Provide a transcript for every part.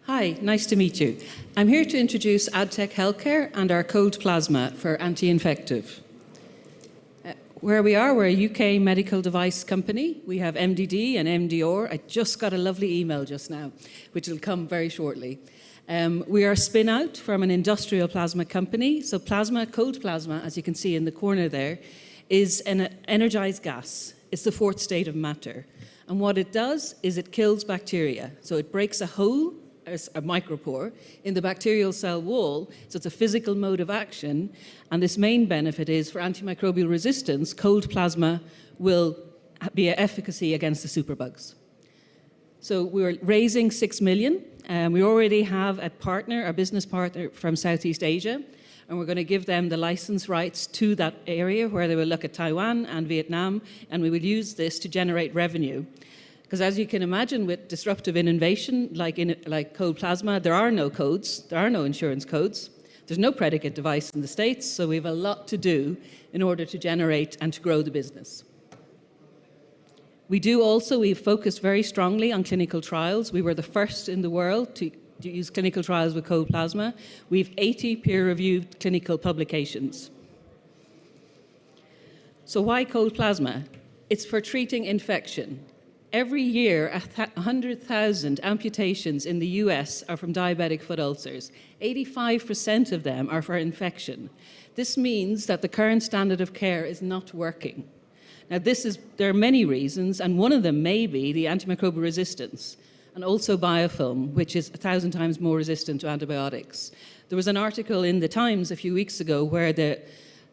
Hi, nice to meet you. I'm here to introduce Adtec Healthcare and our cold plasma for anti-infective. Where we are, we're a UK medical device company. We have MDD and MDR. I just got a lovely email just now, which will come very shortly. We are a spin-out from an industrial plasma company. So plasma, cold plasma, as you can see in the corner there, is an energized gas. It's the fourth state of matter. And what it does is it kills bacteria. So it breaks a hole, a micropore, in the bacterial cell wall. So it's a physical mode of action. And this main benefit is for antimicrobial resistance, cold plasma will be an efficacy against the superbugs. So we're raising 6 million. We already have a partner, a business partner from Southeast Asia. And we're going to give them the license rights to that area where they will look at Taiwan and Vietnam. And we will use this to generate revenue. Because as you can imagine, with disruptive innovation like cold plasma, there are no codes, there are no insurance codes, there's no predicate device in the States, so we have a lot to do in order to generate and to grow the business. We've focused very strongly on clinical trials. We were the first in the world to use clinical trials with cold plasma. We have 80 peer-reviewed clinical publications. So why cold plasma? It's for treating infection. Every year, 100,000 amputations in the US are from diabetic foot ulcers. 85% of them are for infection. This means that the current standard of care is not working. Now, there are many reasons, and one of them may be the antimicrobial resistance, and also biofilm, which is 1,000 times more resistant to antibiotics. There was an article in the Times a few weeks ago where the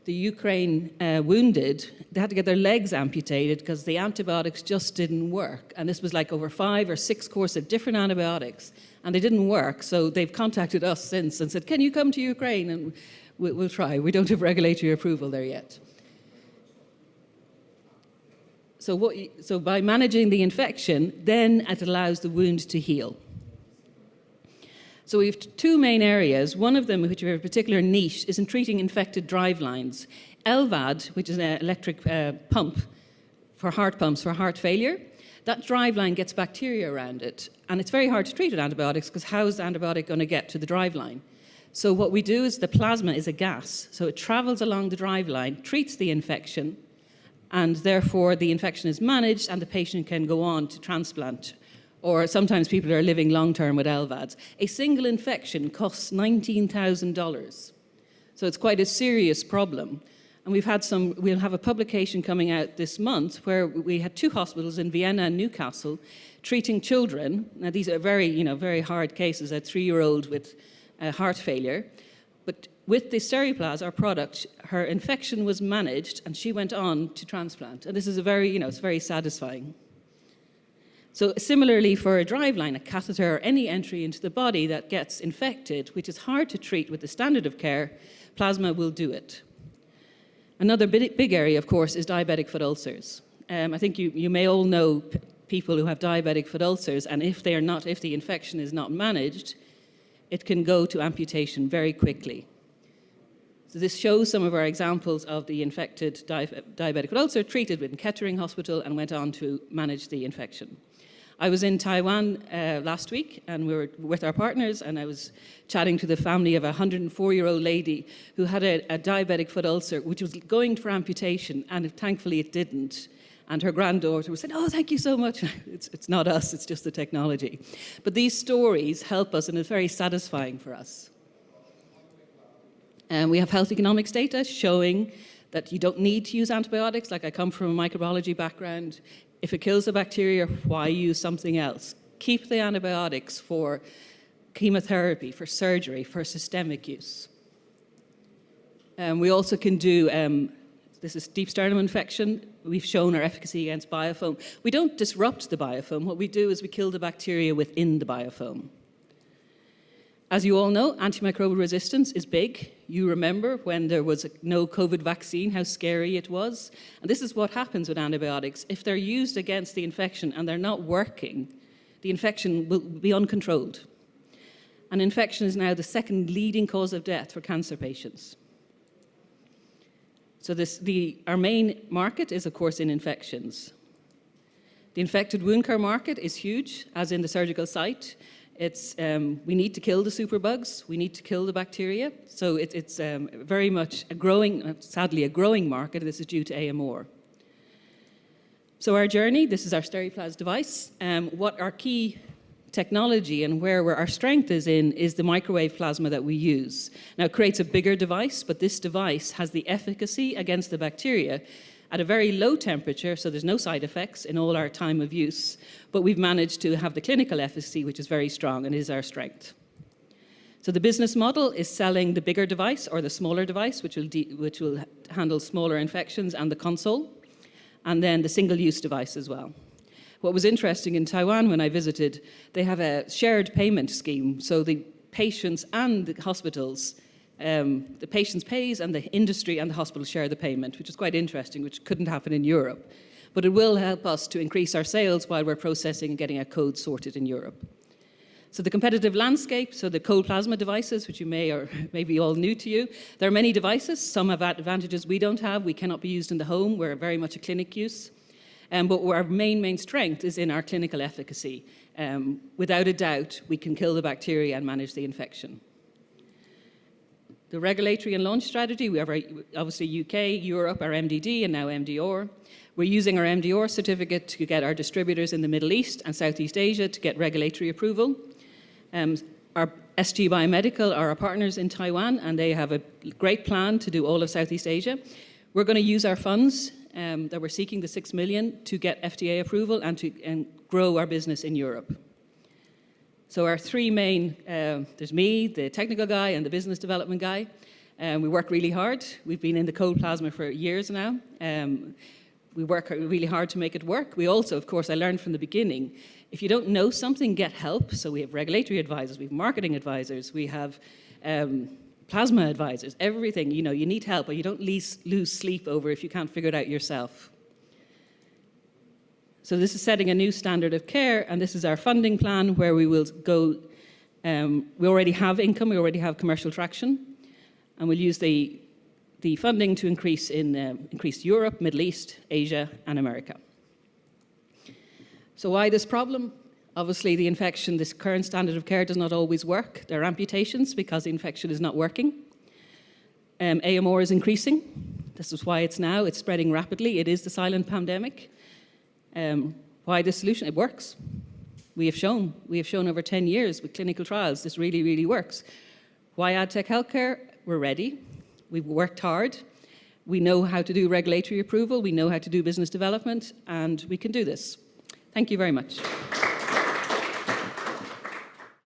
Ukraine wounded, they had to get their legs amputated because the antibiotics just didn't work. And this was like over 5 or 6 courses of different antibiotics, and they didn't work. So they've contacted us since and said, can you come to Ukraine? And we'll try. We don't have regulatory approval there yet. So by managing the infection, then it allows the wound to heal. So we have 2 main areas. One of them, which we have a particular niche, is in treating infected drivelines. LVAD, which is an electric pump for heart pumps for heart failure, that driveline gets bacteria around it. And it's very hard to treat with antibiotics because how is the antibiotic going to get to the driveline? So what we do is the plasma is a gas. So it travels along the driveline, treats the infection, and therefore the infection is managed and the patient can go on to transplant. Or sometimes people are living long-term with LVADs. A single infection costs $19,000. So it's quite a serious problem. And we'll have a publication coming out this month where we had 2 hospitals in Vienna and Newcastle treating children. Now these are very hard cases, a 3-year-old with heart failure. But with the Steriplaz, our product, her infection was managed and she went on to transplant. And this is it's very satisfying. So similarly for a driveline, a catheter, or any entry into the body that gets infected, which is hard to treat with the standard of care, plasma will do it. Another big area, of course, is diabetic foot ulcers. I think you may all know people who have diabetic foot ulcers, and if the infection is not managed, it can go to amputation very quickly. So this shows some of our examples of the infected diabetic foot ulcer treated in Kettering Hospital and went on to manage the infection. I was in Taiwan last week, and we were with our partners, and I was chatting to the family of a 104-year-old lady who had a diabetic foot ulcer, which was going for amputation, and thankfully it didn't. And her granddaughter was saying, oh, thank you so much. It's not us, it's just the technology. But these stories help us, and it's very satisfying for us. And we have health economics data showing that you don't need to use antibiotics. Like I come from a microbiology background. If it kills the bacteria, why use something else? Keep the antibiotics for chemotherapy, for surgery, for systemic use. We also can do, this is deep sternum infection. We've shown our efficacy against biofilm. We don't disrupt the biofilm. What we do is we kill the bacteria within the biofilm. As you all know, antimicrobial resistance is big. You remember when there was no COVID vaccine, how scary it was. And this is what happens with antibiotics. If they're used against the infection and they're not working, the infection will be uncontrolled. And infection is now the 2nd leading cause of death for cancer patients. So our main market is, of course, in infections. The infected wound care market is huge, as in the surgical site. We need to kill the superbugs. We need to kill the bacteria. So it's very much a growing, sadly, a growing market. This is due to AMR. So our journey, this is our Steriplaz device. What our key technology and where our strength is in is the microwave plasma that we use. Now, it creates a bigger device, but this device has the efficacy against the bacteria at a very low temperature, so there's no side effects in all our time of use, but we've managed to have the clinical efficacy, which is very strong and is our strength. So the business model is selling the bigger device or the smaller device, which will handle smaller infections, and the console, and then the single-use device as well. What was interesting in Taiwan when I visited, they have a shared payment scheme. So the patients and the hospitals, the patients pays and the industry and the hospital share the payment, which is quite interesting, which couldn't happen in Europe. But it will help us to increase our sales while we're processing and getting our code sorted in Europe. So the competitive landscape, so the cold plasma devices, which you may or may be all new to you, there are many devices. Some have advantages we don't have. We cannot be used in the home. We're very much a clinic use. But our main strength is in our clinical efficacy. Without a doubt, we can kill the bacteria and manage the infection. The regulatory and launch strategy, we have obviously UK, Europe, our MDD, and now MDR. We're using our MDR certificate to get our distributors in the Middle East and Southeast Asia to get regulatory approval. Our SG Biomedical are our partners in Taiwan, and they have a great plan to do all of Southeast Asia. We're going to use our funds that we're seeking, the 6 million, to get FDA approval and grow our business in Europe. So our three main, there's me, the technical guy, and the business development guy. We work really hard. We've been in the cold plasma for years now. We work really hard to make it work. We also, of course, I learned from the beginning, if you don't know something, get help. So we have regulatory advisors, we have marketing advisors, we have plasma advisors, everything. You know, you need help, or you don't lose sleep over if you can't figure it out yourself. So this is setting a new standard of care, and this is our funding plan where we will go. We already have income, we already have commercial traction, and we'll use the funding to increase Europe, Middle East, Asia, and America. So why this problem? Obviously, the infection, this current standard of care does not always work. There are amputations because the infection is not working. AMR is increasing. This is why it's spreading rapidly. It is the silent pandemic. Why this solution? It works. We have shown over 10 years with clinical trials, this really, really works. Why Adtec Healthcare? We're ready. We've worked hard. We know how to do regulatory approval. We know how to do business development, and we can do this. Thank you very much.